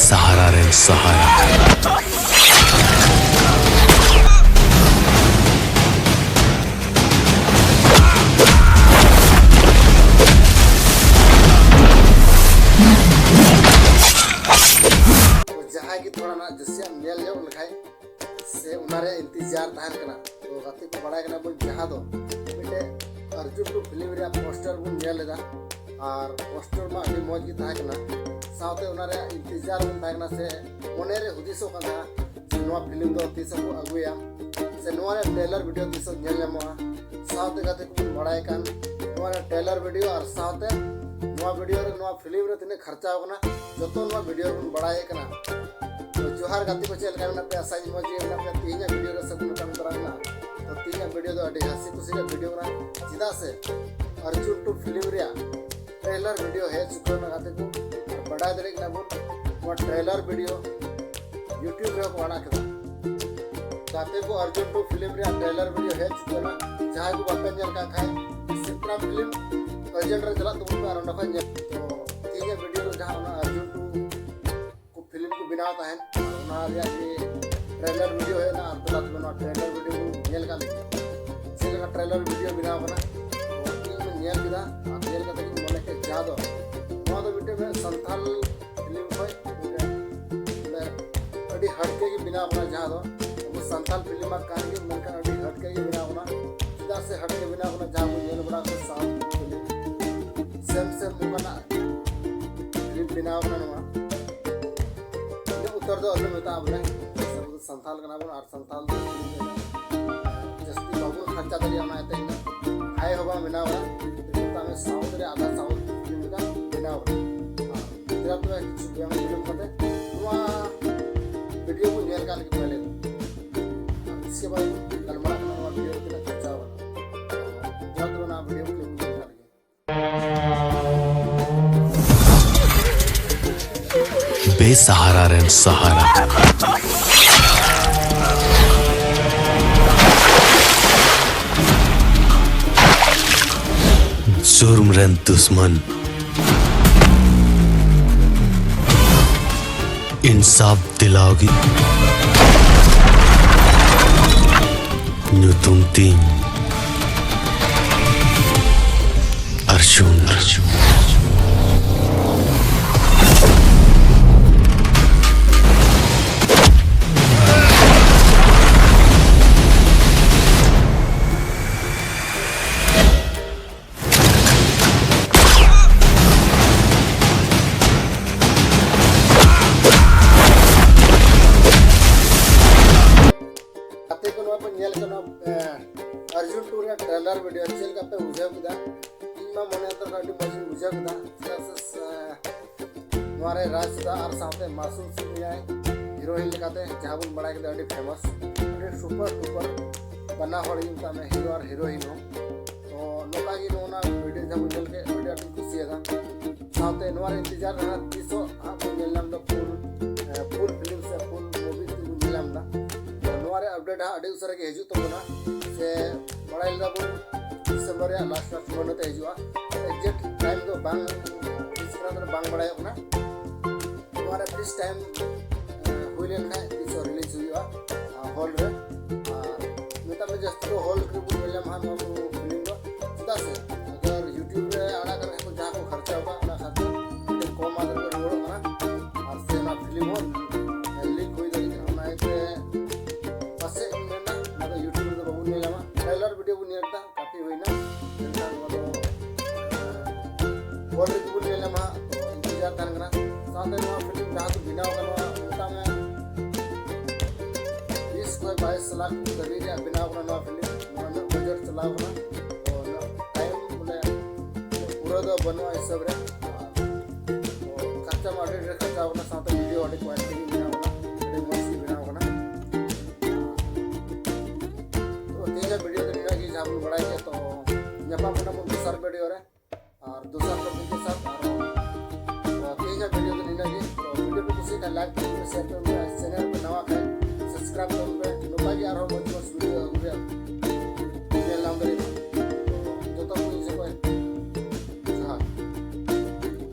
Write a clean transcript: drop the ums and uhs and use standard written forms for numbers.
बेसहारा रे सहारा। जहाँ की थोड़ा ना जैसे मेल जो लिखाई से उनारे इंतजार तहन करना तो गाते को बड़ा करना बोल जहाँ दो बेटे अर्जुन टू फिल्म रे पोस्टर बुन मेल लेदा और पोस्टर में अभी मौज की तहन करना साउते उनारे इंतजार बुन तहन करना से मोने रे हुदिसो करना नवा फिल्म दो तीसो को अगुया से नवा रे ट्रेलर वीडियो तीसो नेल लेमोआ साउते गाते को बड़ा कान नवा रे ट्रेलर वीडियो और साउते नवा वीडियो रे नवा फिल्म रे तिने खर्चा होना जतो नवा वीडियो बुन बड़ा करना जोहार गाती को चल करना पे आसाई मौजी करना पे तीन वीडियो रे सब काम करना तो तीन वीडियो दो अडी हसी खुशी रे वीडियो ना सीधा से अर्जुन टू फिल्म रे ट्रेलर वीडियो है चुका ना गाते को बड़ा दरे ना बोल वो ट्रेलर वीडियो YouTube रे को आना के गाते को अर्जुन टू फिल्म रे ट्रेलर वीडियो है चुका ना जहां को बापन जन का खाए सिप्रा फिल्म अर्जुन रे चला तुम पर ना खाए तो तीन वीडियो जहां ना अर्जुन टू फिल्म को बनाता है ना ये ट्रेलर वीडियो है ना अब्दुल्ला तो ट्रेलर वीडियो को नेल का से का ट्रेलर वीडियो बना बना तो तीन में नेल किदा नेल का तक मने के जादो नवा तो वीडियो में संथाल फिल्म को अडी हटके की बिना बना जादो वो संथाल फिल्म का कान के मन का अडी हटके की बिना बना सीधा से हटके बिना बना जा को नेल बड़ा को साफ सेम मुकना फिल्म बिना बना उत्तर दो असल में आपने संथाल का नाम और संथाल जस्ती बाबू खर्चा करिए हमारे तक आए होगा बिना हुआ तो हमें साउथ रे आधा साउथ फिल्म का बिना हुआ तेरा तो एक चुप हम फिल्म करते वहाँ वीडियो को नेल काल के पहले इसके बाद कलमा का वीडियो कितना खर्चा हुआ जब तो ना वीडियो क्लिप निकाल के बेसहारा रे सहारा। जुर्म रे दुश्मन इंसाफ दिलाओगी न्यू तुम तीन अर्जुन। अर्जुन टू रे ट्रेलर वीडियो चल का पे बुझा कुदा इनमा मने तो गाडी मशीन बुझा कुदा हमारे राजदा और साथे मासूम सिंह आए हीरोइन लगाते जहाबुन बड़ा के गाडी फेमस अरे सुपर डुपर बना होड़ी उनका में हीरो और हीरोइन हो तो लोका की नोना वीडियो जब चल के वीडियो की खुशी था साथे नवारे इंतजार रहा 300 आप मिलम तो फुल फिल्म से फुल मूवी तो मिलम ना नवारे अपडेट हा अडी उसरे के हेजु तो ना से बड़ा इल्दा दिसंबर या लास्ट मंथ ते हेजुआ एग्जैक्ट टाइम तो बांग इसरा तो बांग बड़ा है ना हमारा प्लीज टाइम हुइलेन है इस रिलीज हुआ हॉल रे मेता में जस्ट तो हॉल के बुल मिलम हम फिल्म को सीधा से अगर YouTube रे आड़ा कर को जहां को खर्चा होगा ना खातिर कम आदर कर रोड ना और से ना फिल्म हो लिंक होई दे हम आए थे पासे में ना मतलब YouTube रे बहुत नहीं लगा ट्रेलर वीडियो को नहीं रखता काफी हुई ना हॉल के बुल मिलम इंतजार करना साथ में फिल्म जहाँ तो बिना होगा होता में 20-22 लाख दबी बिना होगा नवा फिल्म बजट चला होगा और टाइम बोले पूरा तो बनवा इस सब रे खर्चा में ऑडिट खर्चा होगा साथ में वीडियो ऑडिट क्वालिटी बिना होगा वीडियो मस्त बिना होगा तो तीन वीडियो तो नहीं कि जहाँ बड़ा है तो यहाँ पर मुझे सर वीडियो रे और दूसरा टॉपिक के साथ वीडियो तो नहीं लगी तो वीडियो को किसी का लाइक करें शेयर करें चैनल पर नवा है सब्सक्राइब करें नोका यार हो बहुत वीडियो